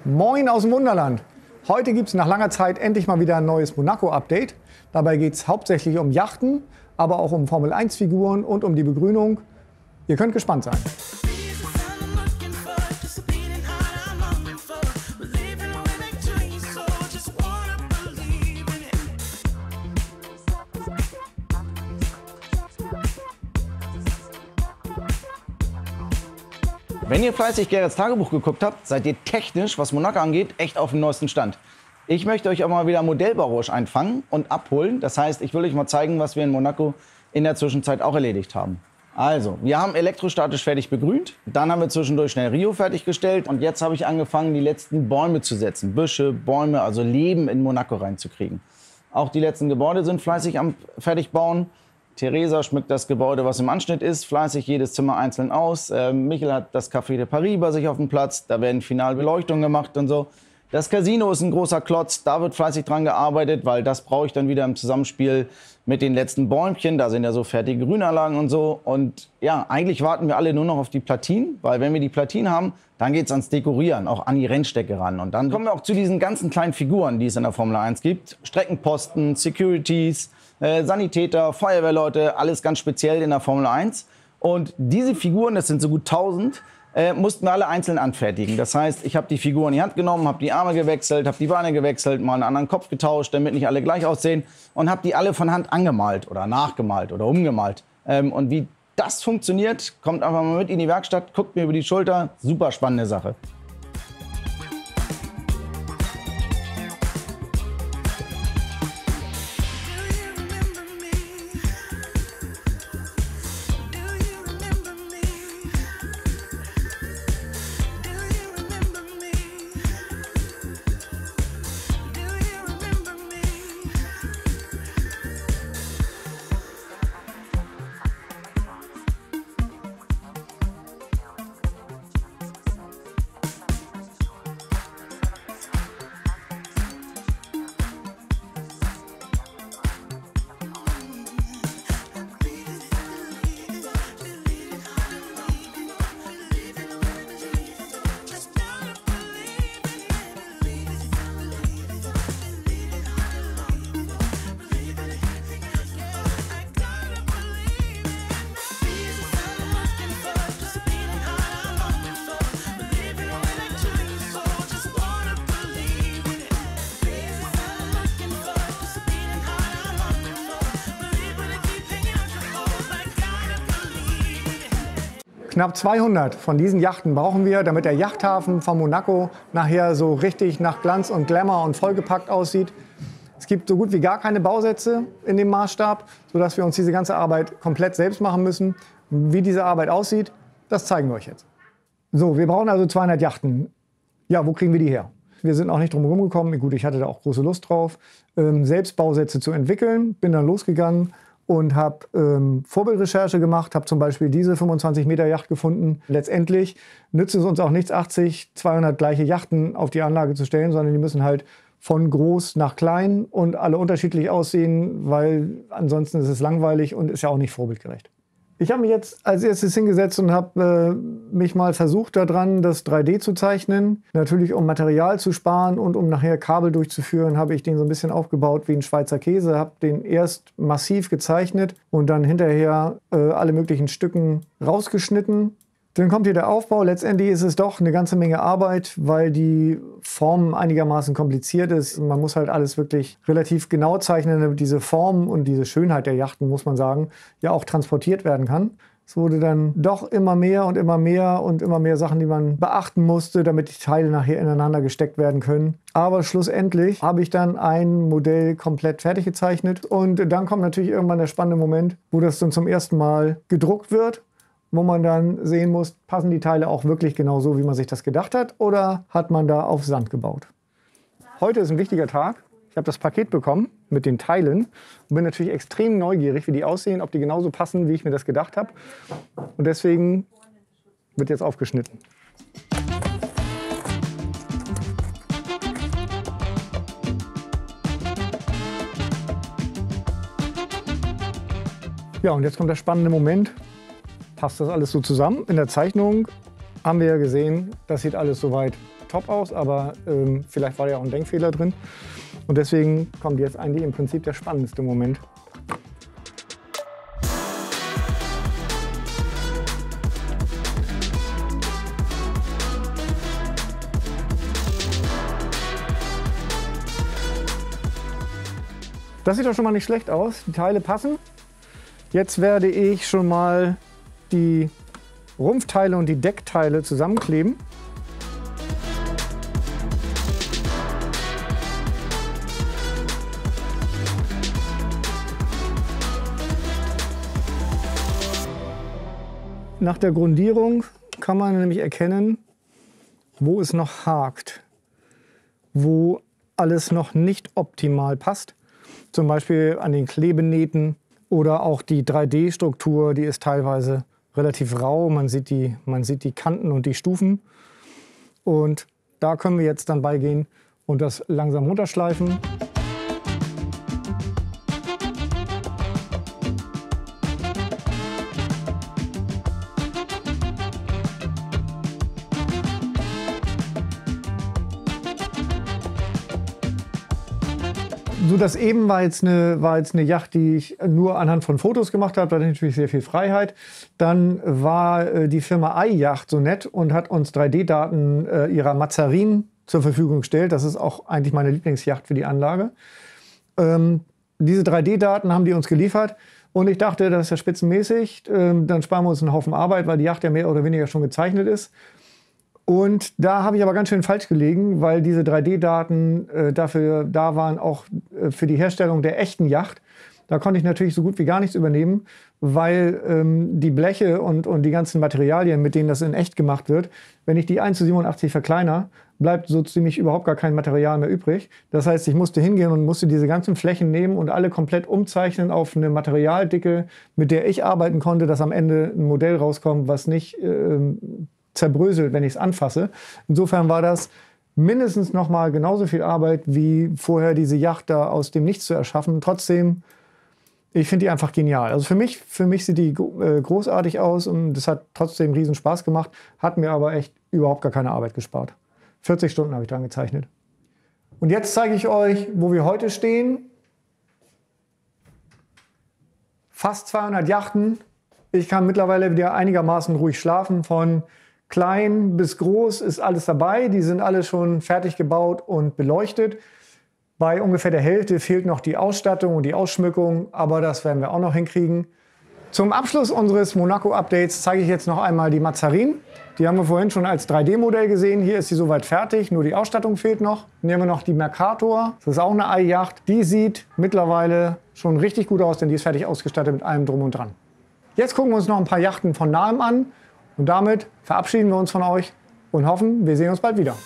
Moin aus dem Wunderland! Heute gibt es nach langer Zeit endlich mal wieder ein neues Monaco-Update. Dabei geht es hauptsächlich um Yachten, aber auch um Formel-1-Figuren und um die Begrünung. Ihr könnt gespannt sein. Wenn ihr fleißig Gerrits Tagebuch geguckt habt, seid ihr technisch, was Monaco angeht, echt auf dem neuesten Stand. Ich möchte euch auch mal wieder Modellbaurouge einfangen und abholen. Das heißt, ich will euch mal zeigen, was wir in Monaco in der Zwischenzeit auch erledigt haben. Also, wir haben elektrostatisch fertig begrünt, dann haben wir zwischendurch schnell Rio fertiggestellt und jetzt habe ich angefangen, die letzten Bäume zu setzen. Büsche, Bäume, also Leben in Monaco reinzukriegen. Auch die letzten Gebäude sind fleißig am Fertigbauen. Theresa schmückt das Gebäude, was im Anschnitt ist, fleißig jedes Zimmer einzeln aus. Michel hat das Café de Paris bei sich auf dem Platz, da werden final Beleuchtungen gemacht und so. Das Casino ist ein großer Klotz, da wird fleißig dran gearbeitet, weil das brauche ich dann wieder im Zusammenspiel mit den letzten Bäumchen. Da sind ja so fertige Grünanlagen und so. Und ja, eigentlich warten wir alle nur noch auf die Platinen, weil wenn wir die Platinen haben, dann geht es ans Dekorieren, auch an die Rennstrecke ran. Und dann kommen wir auch zu diesen ganzen kleinen Figuren, die es in der Formel 1 gibt. Streckenposten, Securities, Sanitäter, Feuerwehrleute, alles ganz speziell in der Formel 1. Und diese Figuren, das sind so gut 1000, mussten wir alle einzeln anfertigen. Das heißt, ich habe die Figuren in die Hand genommen, habe die Arme gewechselt, habe die Beine gewechselt, mal einen anderen Kopf getauscht, damit nicht alle gleich aussehen und habe die alle von Hand angemalt oder nachgemalt oder umgemalt. Und wie das funktioniert, kommt einfach mal mit in die Werkstatt, guckt mir über die Schulter, super spannende Sache. Knapp 200 von diesen Yachten brauchen wir, damit der Yachthafen von Monaco nachher so richtig nach Glanz und Glamour und vollgepackt aussieht. Es gibt so gut wie gar keine Bausätze in dem Maßstab, sodass wir uns diese ganze Arbeit komplett selbst machen müssen. Wie diese Arbeit aussieht, das zeigen wir euch jetzt. So, wir brauchen also 200 Yachten. Ja, wo kriegen wir die her? Wir sind auch nicht drum herum gekommen. Gut, ich hatte da auch große Lust drauf, selbst Bausätze zu entwickeln. Bin dann losgegangen und habe Vorbildrecherche gemacht, habe zum Beispiel diese 25 Meter Yacht gefunden. Letztendlich nützt es uns auch nichts, 80, 200 gleiche Yachten auf die Anlage zu stellen, sondern die müssen halt von groß nach klein und alle unterschiedlich aussehen, weil ansonsten ist es langweilig und ist ja auch nicht vorbildgerecht. Ich habe mich jetzt als erstes hingesetzt und habe mich mal versucht daran, das 3D zu zeichnen. Natürlich um Material zu sparen und um nachher Kabel durchzuführen, habe ich den so ein bisschen aufgebaut wie ein Schweizer Käse. Habe den erst massiv gezeichnet und dann hinterher alle möglichen Stücken rausgeschnitten. Dann kommt hier der Aufbau. Letztendlich ist es doch eine ganze Menge Arbeit, weil die Form einigermaßen kompliziert ist. Man muss halt alles wirklich relativ genau zeichnen, damit diese Form und diese Schönheit der Yachten, muss man sagen, ja auch transportiert werden kann. Es wurde dann doch immer mehr und immer mehr und immer mehr Sachen, die man beachten musste, damit die Teile nachher ineinander gesteckt werden können. Aber schlussendlich habe ich dann ein Modell komplett fertig gezeichnet. Und dann kommt natürlich irgendwann der spannende Moment, wo das dann zum ersten Mal gedruckt wird, wo man dann sehen muss, passen die Teile auch wirklich genau so, wie man sich das gedacht hat, oder hat man da auf Sand gebaut. Heute ist ein wichtiger Tag. Ich habe das Paket bekommen mit den Teilen und bin natürlich extrem neugierig, wie die aussehen, ob die genauso passen, wie ich mir das gedacht habe. Und deswegen wird jetzt aufgeschnitten. Ja, und jetzt kommt der spannende Moment. Passt das alles so zusammen? In der Zeichnung haben wir ja gesehen, das sieht alles soweit top aus, aber vielleicht war ja auch ein Denkfehler drin. Und deswegen kommt jetzt eigentlich im Prinzip der spannendste Moment. Das sieht doch schon mal nicht schlecht aus. Die Teile passen. Jetzt werde ich schon mal die Rumpfteile und die Deckteile zusammenkleben. Nach der Grundierung kann man nämlich erkennen, wo es noch hakt, wo alles noch nicht optimal passt. Zum Beispiel an den Klebenähten oder auch die 3D-Struktur, die ist teilweise relativ rau. Man sieht die Kanten und die Stufen. Und da können wir jetzt dann beigehen und das langsam runterschleifen. So, das eben war jetzt eine Yacht, die ich nur anhand von Fotos gemacht habe. Da hatte ich natürlich sehr viel Freiheit. Dann war die Firma iYacht so nett und hat uns 3D-Daten ihrer Mazzarin zur Verfügung gestellt. Das ist auch eigentlich meine Lieblingsyacht für die Anlage. Diese 3D-Daten haben die uns geliefert. Und ich dachte, das ist ja spitzenmäßig. Dann sparen wir uns einen Haufen Arbeit, weil die Yacht ja mehr oder weniger schon gezeichnet ist. Und da habe ich aber ganz schön falsch gelegen, weil diese 3D-Daten dafür da waren, auch für die Herstellung der echten Yacht. Da konnte ich natürlich so gut wie gar nichts übernehmen, weil die Bleche und die ganzen Materialien, mit denen das in echt gemacht wird, wenn ich die 1:87 verkleinere, bleibt so ziemlich überhaupt gar kein Material mehr übrig. Das heißt, ich musste hingehen und musste diese ganzen Flächen nehmen und alle komplett umzeichnen auf eine Materialdicke, mit der ich arbeiten konnte, dass am Ende ein Modell rauskommt, was nicht zerbröselt, wenn ich es anfasse. Insofern war das mindestens noch mal genauso viel Arbeit, wie vorher diese Yacht da aus dem Nichts zu erschaffen. Trotzdem, ich finde die einfach genial. Also für mich sieht die großartig aus und das hat trotzdem riesen Spaß gemacht, hat mir aber echt überhaupt gar keine Arbeit gespart. 40 Stunden habe ich dran gezeichnet. Und jetzt zeige ich euch, wo wir heute stehen. Fast 200 Yachten. Ich kann mittlerweile wieder einigermaßen ruhig schlafen. Von klein bis groß ist alles dabei. Die sind alle schon fertig gebaut und beleuchtet. Bei ungefähr der Hälfte fehlt noch die Ausstattung und die Ausschmückung, aber das werden wir auch noch hinkriegen. Zum Abschluss unseres Monaco-Updates zeige ich jetzt noch einmal die Mazzarin. Die haben wir vorhin schon als 3D-Modell gesehen. Hier ist sie soweit fertig, nur die Ausstattung fehlt noch. Nehmen wir noch die Mercator. Das ist auch eine iYacht. Die sieht mittlerweile schon richtig gut aus, denn die ist fertig ausgestattet mit allem drum und dran. Jetzt gucken wir uns noch ein paar Yachten von nahem an. Und damit verabschieden wir uns von euch und hoffen, wir sehen uns bald wieder.